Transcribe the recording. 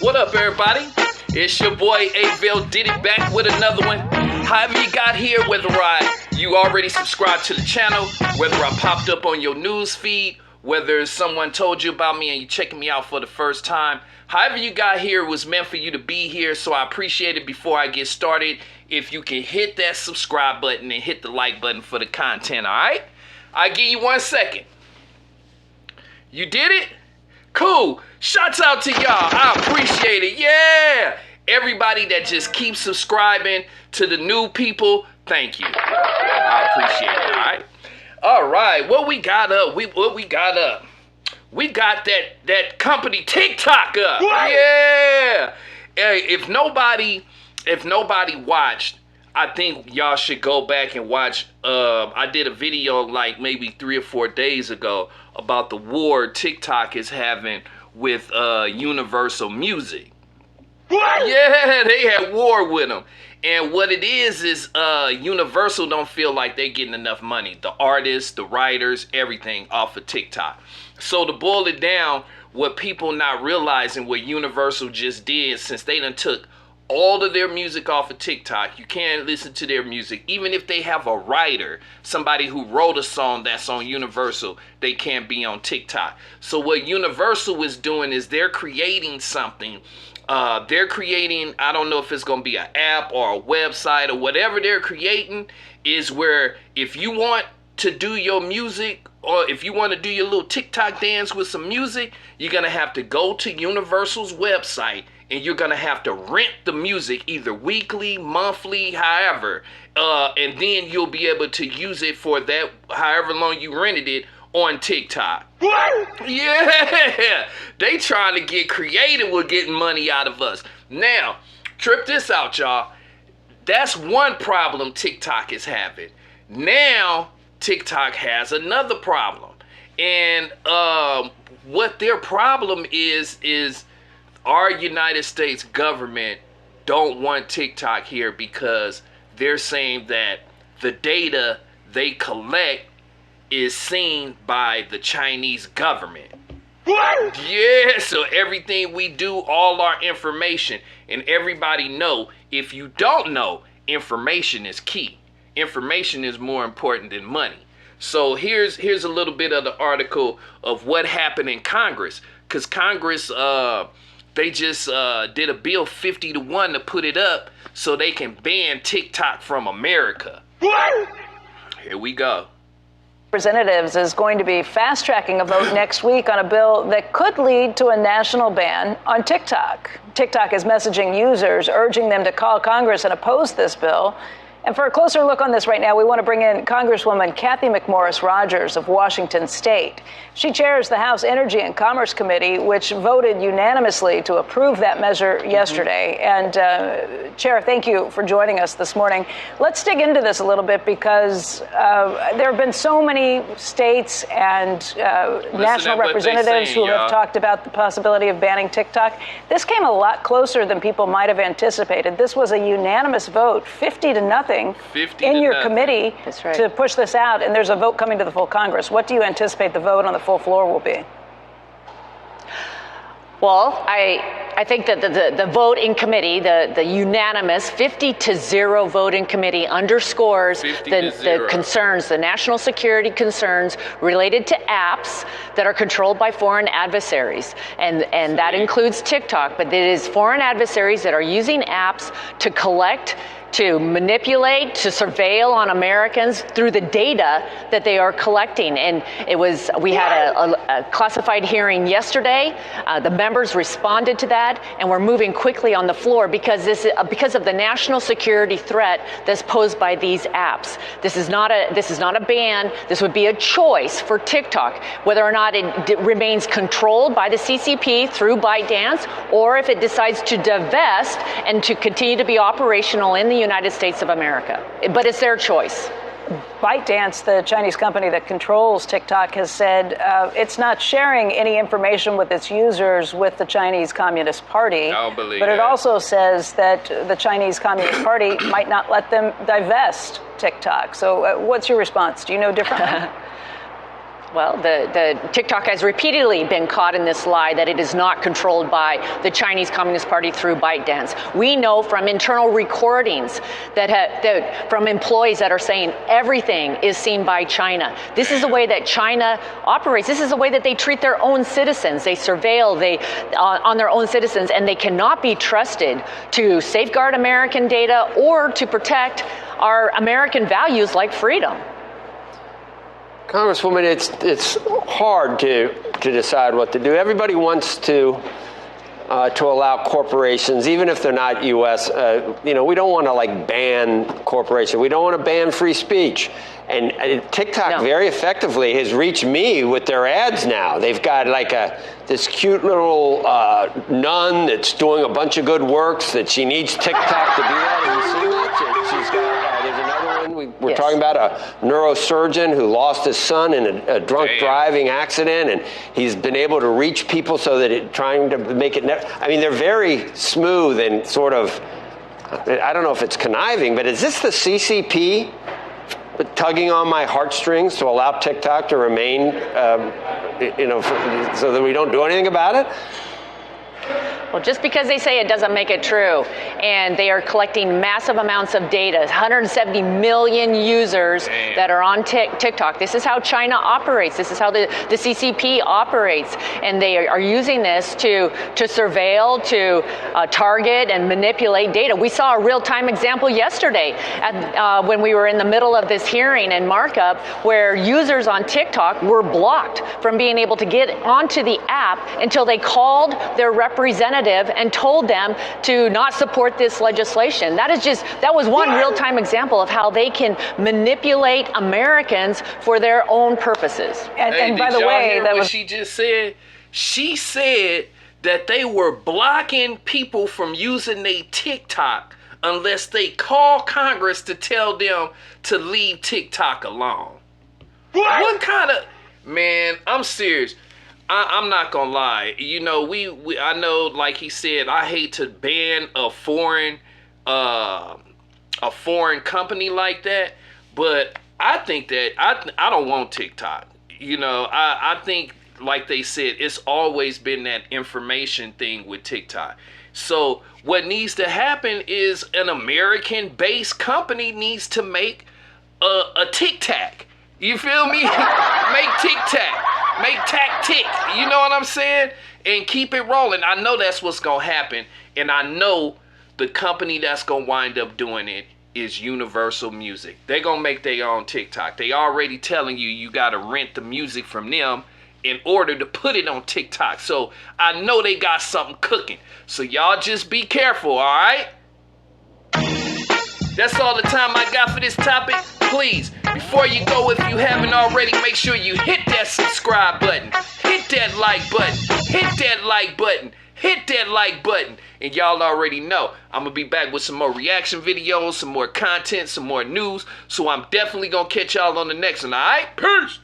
What up, everybody? It's your boy Avil Diddy back with another one. However you got here, whether you already subscribed to the channel, whether I popped up on your news feed, whether someone told you about me and you checking me out for the first time, however you got here, it was meant for you to be here, so I appreciate it. Before I get started, if you can hit that subscribe button and hit the like button for the content, all right? I'll give you 1 second. You did it? Cool. Shouts out to y'all. I appreciate it. Yeah. Everybody that just keeps subscribing, to the new people, thank you. I appreciate it, all right? All right. What we got up? We got that company TikTok up. What? Yeah. Hey, if nobody watched, I think y'all should go back and watch. I did a video like maybe 3 or 4 days ago about the war TikTok is having with Universal Music. What? Yeah, they had war with them. And what it is Universal don't feel like they're getting enough money. The artists, the writers, everything off of TikTok. So to boil it down, what people not realizing what Universal just did, since they done took all of their music off of TikTok, you can't listen to their music. Even if they have a writer, somebody who wrote a song that's on Universal, they can't be on TikTok. So what Universal is doing is they're creating something. They're creating, I don't know if it's going to be an app or a website or whatever they're creating, is where if you want to do your music, or if you want to do your little TikTok dance with some music, you're going to have to go to Universal's website and you're going to have to rent the music either weekly, monthly, however. And then you'll be able to use it for that, however long you rented it, on TikTok. What? Yeah. They trying to get creative with getting money out of us. Now, trip this out, y'all. That's one problem TikTok is having. Now, TikTok has another problem. And what their problem is our United States government don't want TikTok here because they're saying that the data they collect is seen by the Chinese government. What? Yeah, so everything we do, all our information, and everybody know, if you don't know, information is key. Information is more important than money. So here's a little bit of the article of what happened in Congress. Because Congress, they just did a bill 50-1 to put it up so they can ban TikTok from America. What? Here we go. Representatives is going to be fast-tracking a vote next week on a bill that could lead to a national ban on TikTok. TikTok is messaging users, urging them to call Congress and oppose this bill. And for a closer look on this right now, we want to bring in Congresswoman Cathy McMorris Rodgers of Washington State. She chairs the House Energy and Commerce Committee, which voted unanimously to approve that measure yesterday. And Chair, thank you for joining us this morning. Let's dig into this a little bit because there have been so many states and national representatives who have talked about the possibility of banning TikTok. This came a lot closer than people might have anticipated. This was a unanimous vote, 50-0. In your committee to push this out, and there's a vote coming to the full Congress. What do you anticipate the vote on the full floor will be? Well, I think that the vote in committee, the unanimous 50-0 vote in committee underscores the concerns, the national security concerns related to apps that are controlled by foreign adversaries. And that includes TikTok, but it is foreign adversaries that are using apps to collect, to manipulate, to surveil on Americans through the data that they are collecting. And we had a classified hearing yesterday. The members responded to that, and we're moving quickly on the floor because of the national security threat that's posed by these apps. This is not a ban. This would be a choice for TikTok, whether or not it remains controlled by the CCP through ByteDance, or if it decides to divest and to continue to be operational in the United States of America. But it's their choice. ByteDance, the Chinese company that controls TikTok, has said it's not sharing any information with its users with the Chinese Communist Party. I don't believe but that. It also says that the Chinese Communist Party might not let them divest TikTok. So what's your response? Do you know differently? Well, the TikTok has repeatedly been caught in this lie that it is not controlled by the Chinese Communist Party through ByteDance. We know from internal recordings that from employees that are saying everything is seen by China. This is the way that China operates. This is the way that they treat their own citizens. They surveil on their own citizens, and they cannot be trusted to safeguard American data or to protect our American values like freedom. Congresswoman, it's hard to decide what to do. Everybody wants to allow corporations, even if they're not U.S. We don't want to ban corporations. We don't want to ban free speech. And TikTok very effectively has reached me with their ads now. They've got this cute little nun that's doing a bunch of good works that she needs TikTok to be at. Have you seen that? She's got. There's another one. We're talking about a neurosurgeon who lost his son in a drunk driving accident, and he's been able to reach people so that trying to make it. They're very smooth and sort of. I don't know if it's conniving, but is this the CCP tugging on my heartstrings to allow TikTok to remain, so that we don't do anything about it? Well, just because they say it doesn't make it true. And they are collecting massive amounts of data, 170 million users that are on TikTok. This is how China operates. This is how the CCP operates. And they are using this to surveil, to target and manipulate data. We saw a real-time example yesterday when we were in the middle of this hearing and markup where users on TikTok were blocked from being able to get onto the app until they called their representative and told them to not support this legislation. That was one real-time example of how they can manipulate Americans for their own purposes. And by the way, that was she just said. She said that they were blocking people from using their TikTok unless they call Congress to tell them to leave TikTok alone. What kind of man? I'm serious. I'm not gonna lie. I know, like he said, I hate to ban a foreign company like that, but I think that I don't want TikTok. I think, like they said, it's always been that information thing with TikTok. So what needs to happen is an American-based company needs to make a TikTok. You feel me? Make TikTok. Make tactic, you know what I'm saying? And keep it rolling. I know that's what's going to happen. And I know the company that's going to wind up doing it is Universal Music. They're going to make their own TikTok. They already telling you got to rent the music from them in order to put it on TikTok. So I know they got something cooking. So y'all just be careful, all right? That's all the time I got for this topic. Please, before you go, if you haven't already, make sure you hit that subscribe button. Hit that like button. Hit that like button. Hit that like button. And y'all already know, I'm going to be back with some more reaction videos, some more content, some more news. So I'm definitely going to catch y'all on the next one, all right? Peace.